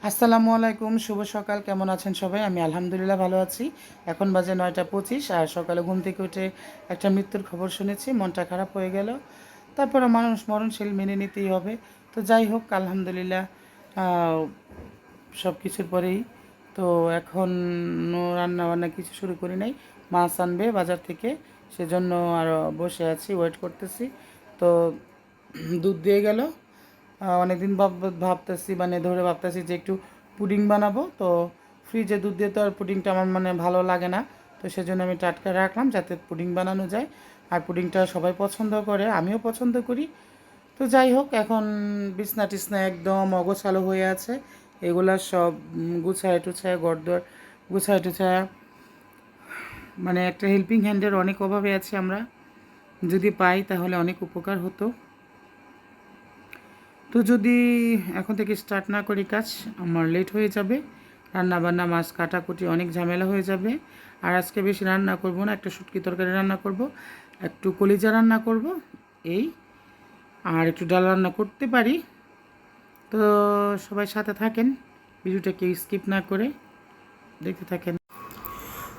আসসালামু আলাইকুম, শুভ সকাল। কেমন আছেন সবাই? আমি আলহামদুলিল্লাহ ভালো আছি। এখন বাজে 9টা 25 আর সকালে ঘুম থেকে উঠে একটা মৃত্যুর খবর শুনেছি, মনটা খারাপ হয়ে গেল। তারপরে মানুষ মরণশীল, মেনে নিতেই হবে। তো যাই হোক, আলহামদুলিল্লাহ সব কিছুর পরেই তো এখনও রান্নাবান্না কিছু শুরু করি নাই। মাছ আনবে বাজার থেকে, সেজন্য আরও বসে আছি, ওয়েট করতেছি। তো দুধ দিয়ে গেল। অনেকদিন ভাবতেছি, মানে ধরে ভাবতেছি যে একটু পুডিং বানাবো। তো ফ্রিজে দুধ দিয়ে তো আর পুডিংটা আমার মানে ভালো লাগে না। তো সেজন্য আমি টাটকা রাখলাম যাতে পুডিং বানানো যায়। আর পুডিংটা সবাই পছন্দ করে, আমিও পছন্দ করি। তো যাই হোক, এখন বিছনা টিছনা একদম অগোছালো হয়ে আছে। এগুলা সব গুছায় টুছায়, ঘরদোর গুছায় টুছায়, মানে একটা হেল্পিং হ্যান্ডের অনেক অভাবে আছি আমরা। যদি পাই তাহলে অনেক উপকার হতো। তো যদি এখন থেকে স্টার্ট না করি কাজ, আমার লেট হয়ে যাবে। রান্না বান্না, মাছ কাটাকুটি অনেক ঝামেলা হয়ে যাবে। আর আজকে বেশি রান্না করব না, একটা শুটকি তরকারি রান্না করব, একটু কলিজা রান্না করব, এই, আর একটু ডাল রান্না করতে পারি। তো সবাই সাথে থাকেন, ভিডিওটা কেউ স্কিপ না করে দেখতে থাকেন।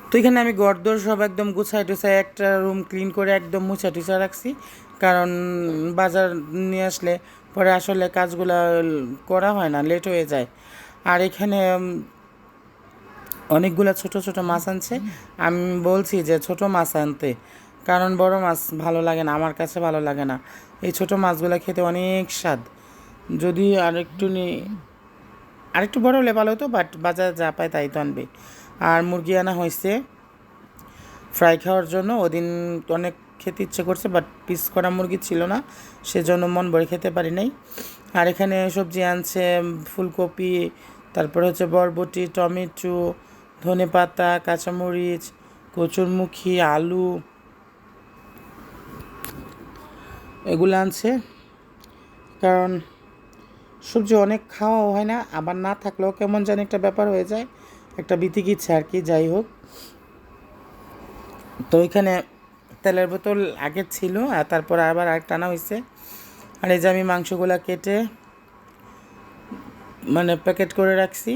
তো এখানে আমি ঘরদোর সব একদম গুছাই টুছাই, একটা রুম ক্লিন করে একদম মুছা টুছা রাখছি। কারণ বাজার নিয়ে আসলে পরে আসলে কাজগুলো করা হয় না, লেট হয়ে যায়। আর এখানে অনেকগুলো ছোট ছোট মাছ আনছে। আমি বলছি যে ছোট মাছ আনতে, কারণ বড় মাছ ভালো লাগে না, আমার কাছে ভালো লাগে না। এই ছোট মাছগুলো খেতে অনেক স্বাদ। যদি আরেকটু বড় হলে ভালো হতো, বাট বাজার যা পায় তাই তো আনবে। আর মুরগি আনা হয়েছে ফ্রাই খাওয়ার জন্য। ওদিন অনেক খেতে ইচ্ছে করছে, বাট পিস করা মুরগি ছিল না, সেজন্য মন ভরে খেতে পারি নাই। আর এখানে সবজি আনছে ফুলকপি, তারপর হচ্ছে বরবটি, টমেটো, ধনেপাতা, কাঁচামরিচ, কচুরমুখী, আলু, এগুলো আনছে। কারণ সবজি অনেক খাওয়াও হয় না, আবার না থাকলেও কেমন জানি একটা ব্যাপার হয়ে যায়, একটা বিতিকিচ্ছা আর কি। যাই হোক, তো ওইখানে তেলের বোতল আগে ছিল, আর তারপর আবার আরেকটা আনা হয়েছে। আর এই যে আমি মাংসগুলো কেটে মানে প্যাকেট করে রাখছি।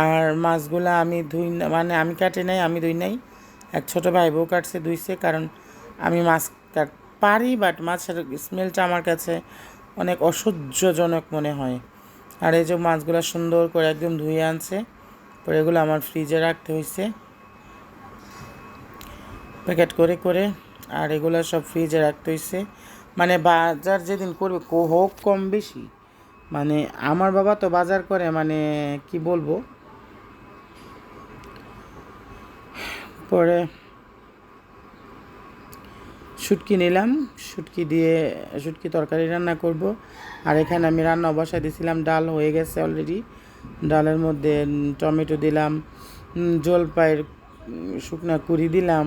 আর মাছগুলো আমি ধুই না, মানে আমি কাটি নাই, আমি ধুই নাই, এক ছোটো ভাই বউ কাটছে, ধুইছে। কারণ আমি মাছ কাট পারি, বাট মাছের স্মেলটা আমার কাছে অনেক অসহ্যজনক মনে হয়। আর এই যে মাছগুলো সুন্দর করে একদম ধুয়ে আনছে, পরে এগুলো আমার ফ্রিজে রাখতে হয়েছে প্যাকেট করে করে। আর এগুলো সব ফ্রিজে রাখতে হয়েছে, মানে বাজার যেদিন করবে হোক কম বেশি, মানে আমার বাবা তো বাজার করে, মানে কি বলবো। পরে শুটকি নিলাম, শুটকি দিয়ে শুটকি তরকারি রান্না করব। আর এখানে আমি রান্না বসাই দিয়েছিলাম, ডাল হয়ে গেছে অলরেডি। ডালের মধ্যে টমেটো দিলাম, জলপাইয়ের শুকনা কুড়ি দিলাম।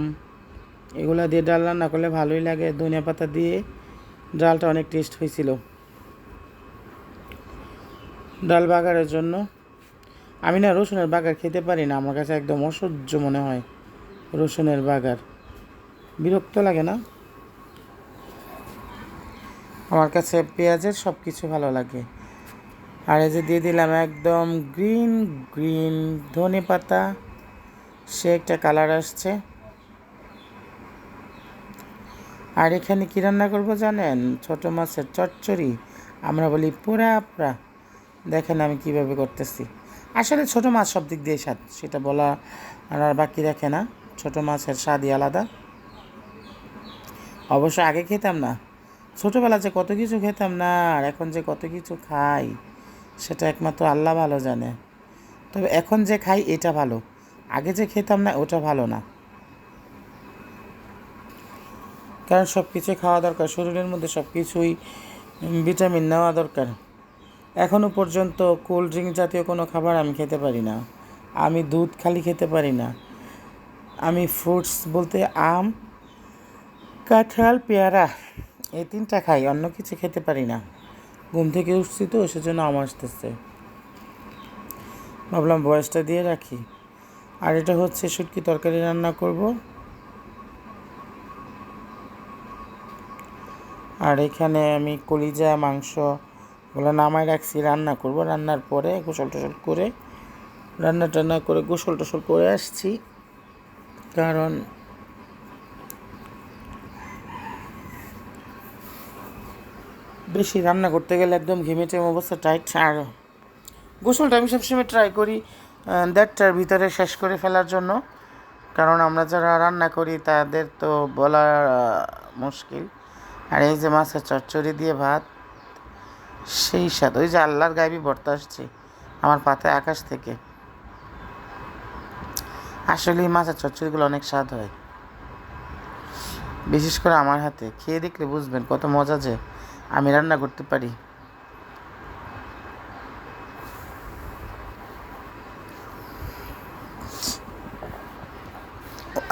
এগুলো দিয়ে ডাল রান্না করলে ভালোই লাগে, ধনিয়া পাতা দিয়ে। ডালটা অনেক টেস্ট হয়েছিল। ডাল বাগারের জন্য আমি না রসুনের বাগার খেতে পারি না, আমার কাছে একদম অসহ্য মনে হয় রসুনের বাগার, বিরক্ত লাগে না। আমার কাছে পেঁয়াজের সব কিছু ভালো লাগে। আর এই যে দিয়ে দিলাম একদম গ্রিন গ্রিন ধনে পাতা, সে একটা কালার আসছে। আর এখানে কী রান্না করব জানেন? ছোট মাছের চচ্চড়ি, আমরা বলি পোড়া পোড়া। দেখেন আমি কিভাবে করতেছি। আসলে ছোট মাছ সব দিক দিয়ে স্বাদ, সেটা বলা আর বাকি রাখে না। ছোট মাছের স্বাদই আলাদা। অবশ্য আগে খেতাম না, ছোটোবেলা যে কত কিছু খেতাম না, আর এখন যে কত কিছু খাই সেটা একমাত্র আল্লাহ ভালো জানে। তবে এখন যে খাই এটা ভালো, আগে যে খেতাম না ওটা ভালো না। কারণ সব কিছুই খাওয়া দরকার, শরীরের মধ্যে সব কিছুই ভিটামিন নেওয়া দরকার। এখনও পর্যন্ত কোল্ড ড্রিঙ্ক জাতীয় কোনো খাবার আমি খেতে পারি না। আমি দুধ খালি খেতে পারি না। আমি ফ্রুটস বলতে আম, কাঁঠাল, পেয়ারা, এই তিনটা খাই, অন্য কিছু খেতে পারি না। ঘুম থেকে উঠছি তো সেজন্য আম আসতেছে, ভাবলাম বয়সটা দিয়ে রাখি। আর এটা হচ্ছে শুটকি তরকারি রান্না করব। আর এখানে আমি কলিজা মাংস ওগুলো নামায় রাখছি, রান্না করব। রান্নার পরে গোসল টোসল করে রান্না টান্না করে গোসল টোসল করে আসছি, কারণ বেশি রান্না করতে গেলে একদম ঘেমে টেমে অবস্থা টাইট। আর গোসলটা আমি সবসময় ট্রাই করি 1:30টার ভিতরে শেষ করে ফেলার জন্য, কারণ আমরা যারা রান্না করি তাদের তো বলা মুশকিল। আর এই যে মাছের চচ্চড়ি দিয়ে ভাত, সেই স্বাদ। ওই যে আল্লাহর গায়েবী ভর্তা আসছে আমার পাতে আকাশ থেকে। আসলে এই মাছের চচ্চড়িগুলো অনেক স্বাদ হয়, বিশেষ করে আমার হাতে। খেয়ে দেখলে বুঝবেন কত মজা যে আমি রান্না করতে পারি।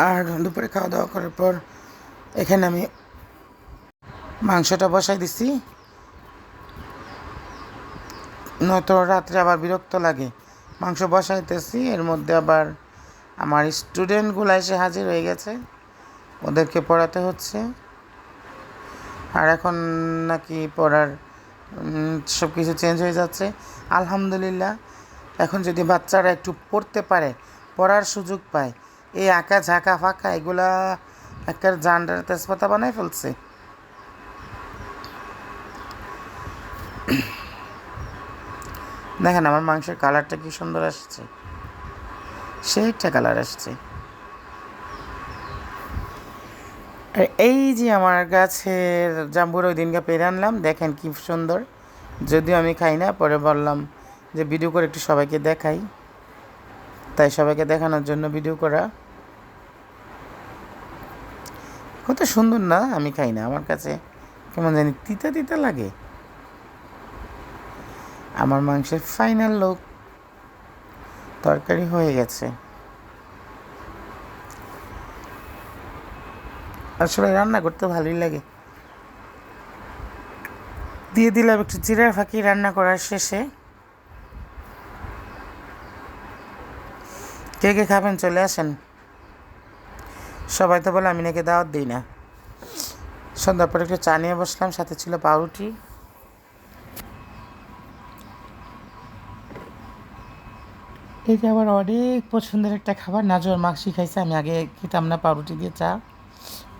আর দুপুরে খাওয়া দাওয়া করার পর এখানে আমি মাংসটা বসাই দিছি, নয়তো রাত্রে আবার বিরক্ত লাগে। মাংস বসাইতেছি, এর মধ্যে আবার আমার স্টুডেন্টগুলো এসে হাজির হয়ে গেছে, ওদেরকে পড়াতে হচ্ছে। আর এখন নাকি পড়ার সব কিছু চেঞ্জ হয়ে যাচ্ছে, আলহামদুলিল্লাহ। এখন যদি বাচ্চারা একটু পড়তে পারে, পড়ার সুযোগ পায়, এই আঁকা ঝাঁকা ফাঁকা এগুলা একটা জান্ডার তেজপাতা বানায় ফেলছে। দেখেন আমার মাংসের কালারটা কি সুন্দর আসছে, সেইটা কালার আসছে। আর এই যে আমার গাছের জাম্বুর ওই দিনকে পেরে আনলাম, দেখেন কি সুন্দর। যদিও আমি খাই না, পরে বললাম যে ভিডিও করে একটু সবাইকে দেখাই, তাই সবাইকে দেখানোর জন্য ভিডিও করা। কত সুন্দর না? আমি খাই না, আমার কাছে কেমন জানি তিতা তিতা লাগে। আমার মাংসের ফাইনাল লুক, তরকারি হয়ে গেছে। আসলে রান্না করতে ভালোই লাগে। দিয়ে দিলাম একটু জিরার ফাঁকি রান্না করার শেষে। কে কে খাবেন চলে আসেন। সবাই তো বলে আমি নাকি দাওয়াত দিই না। সন্ধ্যার পরে একটু চা নিয়ে বসলাম, সাথে ছিল পাউরুটি। এই যে আমার অনেক পছন্দের একটা খাবার, নাজর মাখি খাইছে। আমি আগে খেতাম না পাউরুটি দিয়ে চা,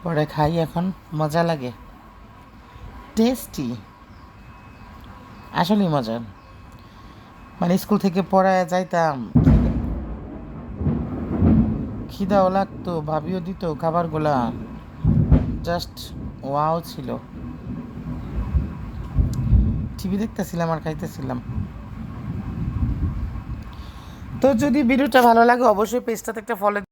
পরে খাই, এখন মজা লাগে, টেস্টি, আসলেই মজার। মানে স্কুল থেকে পড়ায় যাইতাম, খিদাও লাগতো, ভাবিও দিত খাবারগুলা, জাস্ট ওয়াও ছিল। টিভি দেখতেছিলাম আর খাইতেছিলাম। তো যদি ভিডিওটা ভালো লাগে অবশ্যই পেজটাতে একটা ফলো